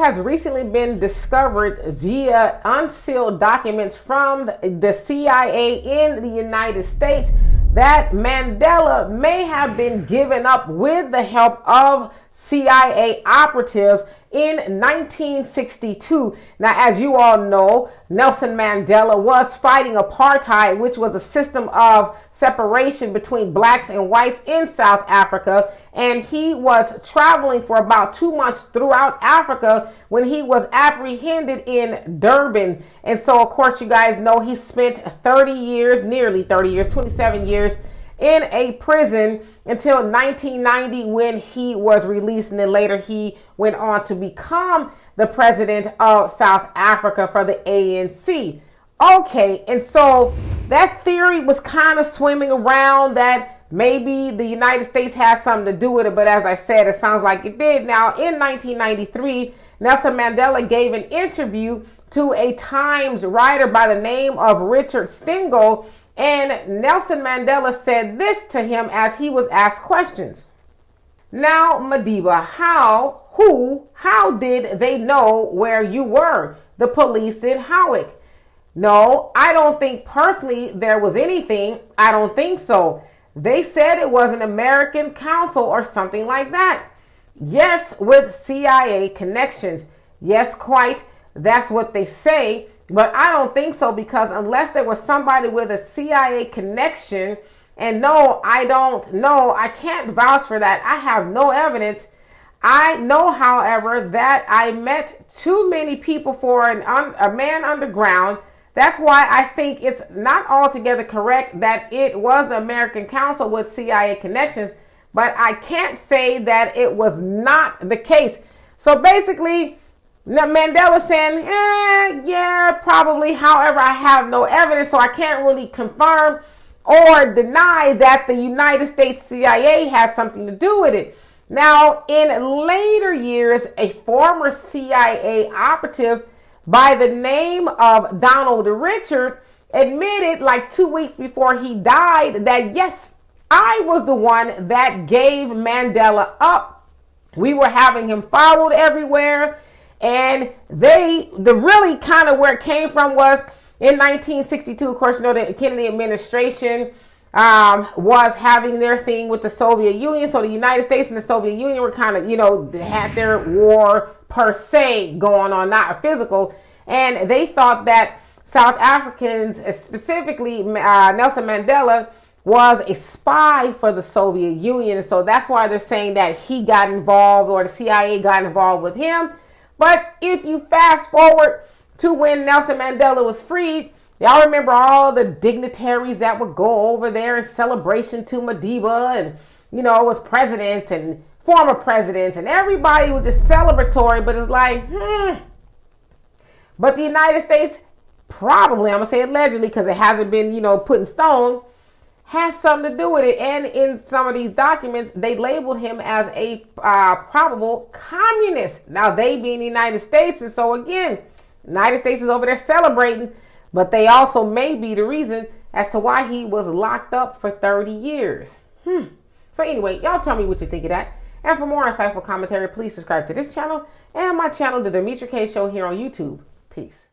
has recently been discovered via unsealed documents from the CIA in the United States that Mandela may have been given up with the help of CIA operatives in 1962. Now, as you all know, Nelson Mandela was fighting apartheid, which was a system of separation between blacks and whites in South Africa. And he was traveling for about 2 months throughout Africa when he was apprehended in Durban. And so, of course, you guys know he spent 30 years, nearly 30 years, 27 years in a prison until 1990 when he was released, and then later he went on to become the president of South Africa for the ANC. Okay, and so that theory was kind of swimming around that maybe the United States has something to do with it, but as I said, it sounds like it did. Now, in 1993, Nelson Mandela gave an interview to a Times writer by the name of Richard Stengel, and Nelson Mandela said this to him as he was asked questions. Now, Madiba, how did they know where you were? The police in Howick. No, I don't think personally there was anything. I don't think so. They said it was an American council or something like that. Yes, with CIA connections. Yes, quite. That's what they say. But I don't think so, because unless there was somebody with a CIA connection, and no, I don't know, I can't vouch for that. I have no evidence. I know, however, that I met too many people for a man underground. That's why I think it's not altogether correct that it was the American Council with CIA connections, but I can't say that it was not the case. So basically, Mandela saying, yeah, probably. However, I have no evidence, so I can't really confirm or deny that the United States CIA has something to do with it. Now, in later years, a former CIA operative by the name of Donald Richard admitted, like 2 weeks before he died, that yes, I was the one that gave Mandela up. We were having him followed everywhere. And the really kind of where it came from was in 1962, of course, you know, the Kennedy administration was having their thing with the Soviet Union. So the United States and the Soviet Union were kind of, you know, had their war per se going on, not physical. And they thought that South Africans, specifically Nelson Mandela, was a spy for the Soviet Union. And so that's why they're saying that he got involved, or the CIA got involved with him. But if you fast forward to when Nelson Mandela was freed, y'all remember all the dignitaries that would go over there in celebration to Madiba, and, you know, it was presidents and former presidents, and everybody was just celebratory, but it's like, But the United States probably, I'm going to say allegedly because it hasn't been, you know, put in stone, has something to do with it. And in some of these documents, they labeled him as a probable communist. Now, they being the United States. And so, again, the United States is over there celebrating, but they also may be the reason as to why he was locked up for 30 years. So anyway, y'all tell me what you think of that. And for more insightful commentary, please subscribe to this channel and my channel, The Demetra Kaye Show, here on YouTube. Peace.